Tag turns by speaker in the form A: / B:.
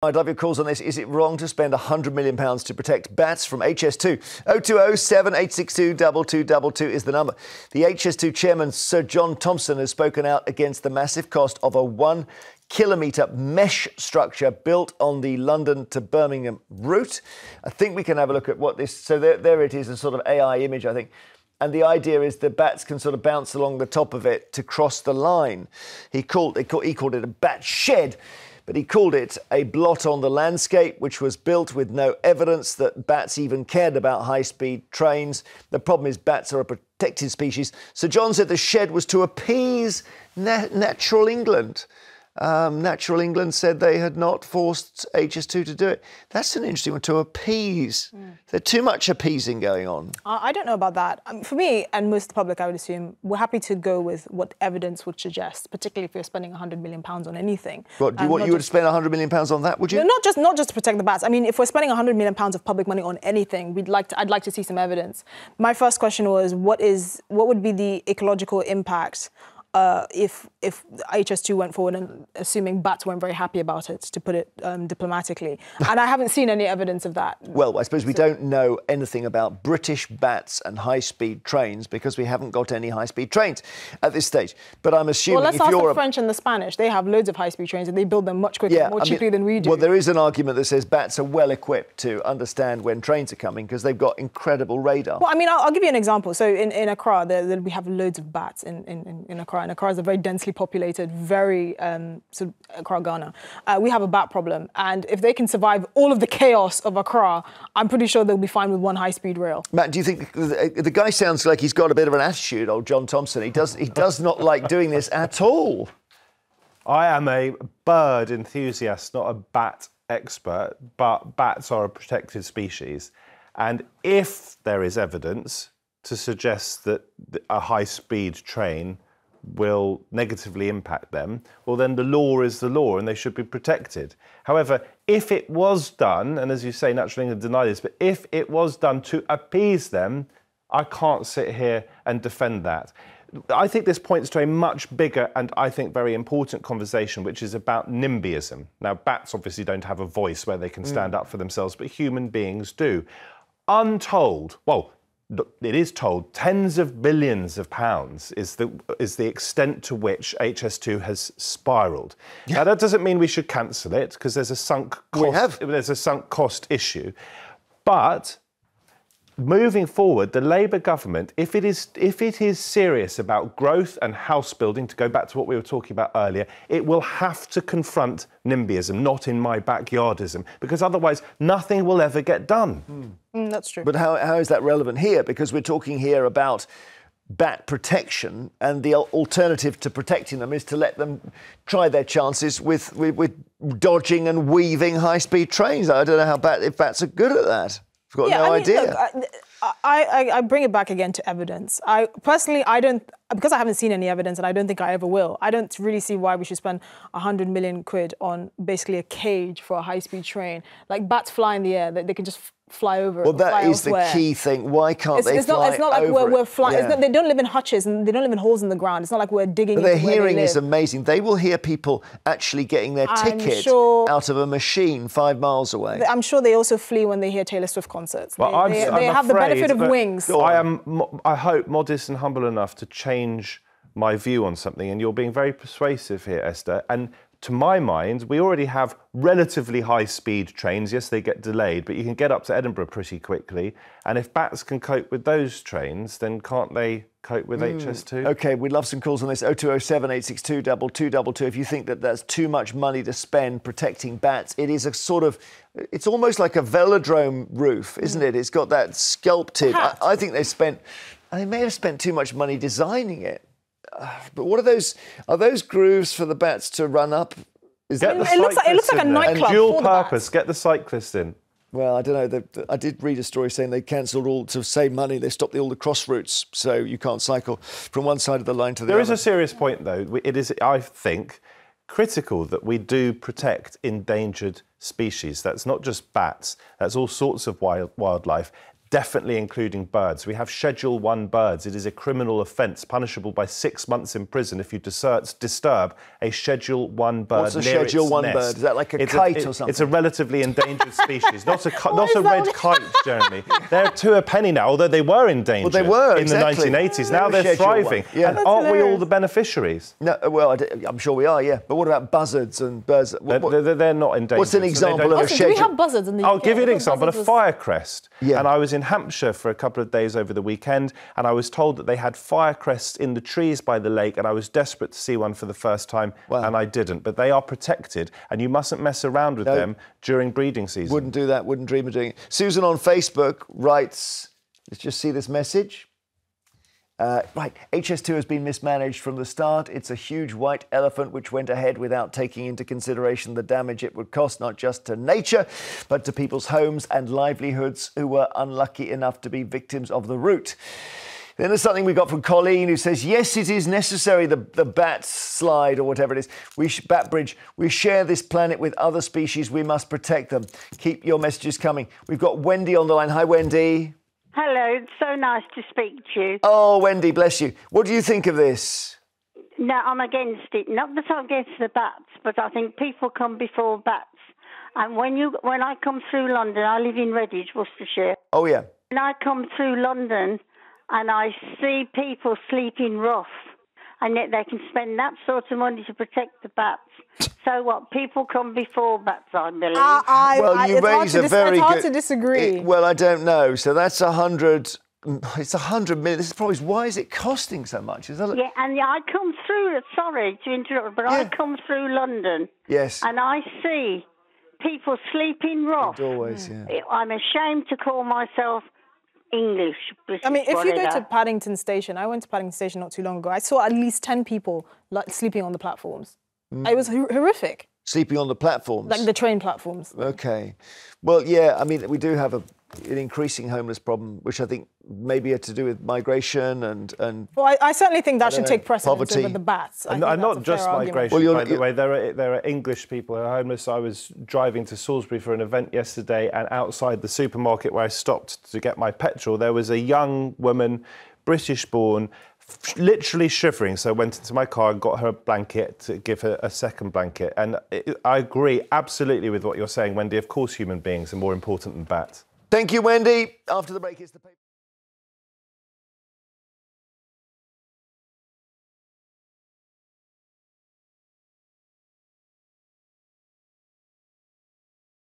A: I'd love your calls on this. Is it wrong to spend £100 million to protect bats from HS2? 020 7862 2222 is the number. The HS2 chairman, Sir Jon Thompson, has spoken out against the massive cost of a 1 kilometre mesh structure built on the London to Birmingham route. I think we can have a look at what this... So there it is, a sort of AI image, I think. And the idea is the bats can sort of bounce along the top of it to cross the line. He called it a bat shed. But he called it a blot on the landscape, which was built with no evidence that bats even cared about high-speed trains. The problem is bats are a protected species. Sir John said the shed was to appease Natural England. Natural England said they had not forced HS2 to do it. That's an interesting one, to appease. There's too much appeasing going on.
B: I don't know about that. For me, and most of the public, I would assume, we're happy to go with what evidence would suggest, particularly if you're spending £100 million on anything.
A: What, do you want you would spend £100 million on that, would you?
B: No, not just to protect the bats. I mean, if we're spending £100 million of public money on anything, I'd like to see some evidence. My first question was, what would be the ecological impact if HS2 went forward, and assuming bats weren't very happy about it, to put it diplomatically. And I haven't seen any evidence of that.
A: Well, I suppose we don't know anything about British bats and high-speed trains because we haven't got any high-speed trains at this stage. But I'm assuming
B: let's ask the French and the Spanish. They have loads of high-speed trains and they build them much quicker, more cheaply than we do.
A: Well, there is an argument that says bats are well-equipped to understand when trains are coming because they've got incredible radar.
B: Well, I mean, I'll give you an example. So in Accra, we have loads of bats in Accra. And Accra is a very densely populated, very sort of Accra, Ghana. We have a bat problem, and if they can survive all of the chaos of Accra, I'm pretty sure they'll be fine with one high-speed rail.
A: Matt, do you think the guy sounds like he's got a bit of an attitude, old Jon Thompson? He does not like doing this at all.
C: I am a bird enthusiast, not a bat expert, but bats are a protected species, and if there is evidence to suggest that a high-speed train will negatively impact them, well, then the law is the law and they should be protected. However, if it was done, and as you say, Natural England deny this, but if it was done to appease them, I can't sit here and defend that. I think this points to a much bigger and I think very important conversation, which is about NIMBYism. Now, bats obviously don't have a voice where they can stand up for themselves, but human beings do. Untold, well, it is told, tens of billions of pounds is the extent to which HS2 has spiralled. Yeah. Now, that doesn't mean we should cancel it because there's a sunk cost issue. But moving forward, the Labour government, if it is serious about growth and house building, to go back to what we were talking about earlier, it will have to confront NIMBYism, not in my backyardism, because otherwise nothing will ever get done.
B: That's true.
A: But how is that relevant here? Because we're talking here about bat protection, and the alternative to protecting them is to let them try their chances with dodging and weaving high-speed trains. I don't know if bats are good at that. I've got no idea.
B: Look, I bring it back again to evidence. Personally, I don't, because I haven't seen any evidence and I don't think I ever will, I don't really see why we should spend 100 million quid on basically a cage for a high-speed train. Like, bats fly in the air, they can just fly over.
A: Well, that is the key thing. Why can't they fly
B: It's not like
A: over
B: we're flying.
A: Yeah.
B: They don't live in hutches and they don't live in holes in the ground. It's not like we're digging
A: But their
B: into where they
A: hearing
B: live.
A: is amazing. They will hear people actually getting their ticket out of a machine 5 miles away.
B: I'm sure they also flee when they hear Taylor Swift concerts.
C: Well,
B: they have the benefit of wings.
C: I hope, modest and humble enough to change my view on something, and you're being very persuasive here, Esther. And to my mind, we already have relatively high-speed trains. Yes, they get delayed, but you can get up to Edinburgh pretty quickly. And if bats can cope with those trains, then can't they cope with HS2?
A: OK, we'd love some calls on this. 0207 862 2222. If you think that there's too much money to spend protecting bats, it is a sort of... It's almost like a velodrome roof, isn't it? It's got that sculpted... I think they may have spent too much money designing it. But what are those? Are those grooves for the bats to run up?
B: It looks like a nightclub.
C: And dual purpose. Get the cyclists in.
A: Well, I don't know. I did read a story saying they cancelled all to save money. They stopped all the cross routes, so you can't cycle from one side of the line to the other.
C: There is a serious point, though. It is, I think, critical that we do protect endangered species. That's not just bats. That's all sorts of wildlife. definitely including birds. We have Schedule 1 birds. It is a criminal offence, punishable by 6 months in prison if you disturb a Schedule 1 bird.
A: What's a
C: near
A: Schedule
C: its
A: 1
C: nest.
A: bird? Is that like a kite or something?
C: It's a relatively endangered species, not a red kite, Jeremy. They're 2 a penny now, although they were endangered
A: they were,
C: in
A: exactly.
C: the 1980s. Now they're thriving.
A: Yeah.
C: And aren't we all the beneficiaries?
A: No, well, I'm sure we are, yeah. But what about buzzards and birds?
C: They're not endangered.
A: What's an example of a
B: Do
A: schedule?
B: we have buzzards in the UK?
C: I'll give you an example. A firecrest.
A: Yeah.
C: And I was in Hampshire for a couple of days over the weekend, and I was told that they had firecrests in the trees by the lake, and I was desperate to see one for the first time, and I didn't. But they are protected, and you mustn't mess around with them during breeding season.
A: Wouldn't do that, wouldn't dream of doing it. Susan on Facebook writes, let's just see this message. Right, HS2 has been mismanaged from the start. It's a huge white elephant which went ahead without taking into consideration the damage it would cost, not just to nature, but to people's homes and livelihoods who were unlucky enough to be victims of the route. Then there's something we got from Colleen who says, yes, it is necessary, the bat slide or whatever it is, bat bridge. We share this planet with other species. We must protect them. Keep your messages coming. We've got Wendy on the line. Hi, Wendy.
D: Hello, it's so nice to speak to you.
A: Oh, Wendy, bless you. What do you think of this?
D: No, I'm against it. Not that I'm against the bats, but I think people come before bats. And when I come through London, I live in Redditch, Worcestershire.
A: Oh, yeah.
D: When I come through London and I see people sleeping rough, and yet they can spend that sort of money to protect the bats. So what? People come before bats, I believe.
A: Well, you raise a very
B: It's hard
A: good...
B: to disagree.
A: Well, I don't know. So that's 100... It's 100 million. This is probably why is it costing so much? Is that...
D: Yeah, and I come through... Sorry to interrupt, but I come through London.
A: Yes.
D: And I see people sleeping rough.
A: Always, yeah.
D: I'm ashamed to call myself English, British,
B: I mean, if you go
D: whatever.
B: to Paddington Station, I went to Paddington Station not too long ago, I saw at least 10 people sleeping on the platforms. It was horrific.
A: Sleeping on the platforms?
B: Like the train platforms.
A: OK. Well, yeah, I mean, we do have an increasing homeless problem, which I think maybe had to do with migration and
B: Well, I certainly think that should take precedence
A: poverty.
B: over the bats.
C: And not just migration,
A: well,
C: by the way. There are English people who are homeless. I was driving to Salisbury for an event yesterday, and outside the supermarket where I stopped to get my petrol, there was a young woman, British-born, literally shivering. So I went into my car and got her a blanket to give her a second blanket. And I agree absolutely with what you're saying, Wendy. Of course, human beings are more important than bats.
A: Thank you, Wendy. After the break, it's the paper.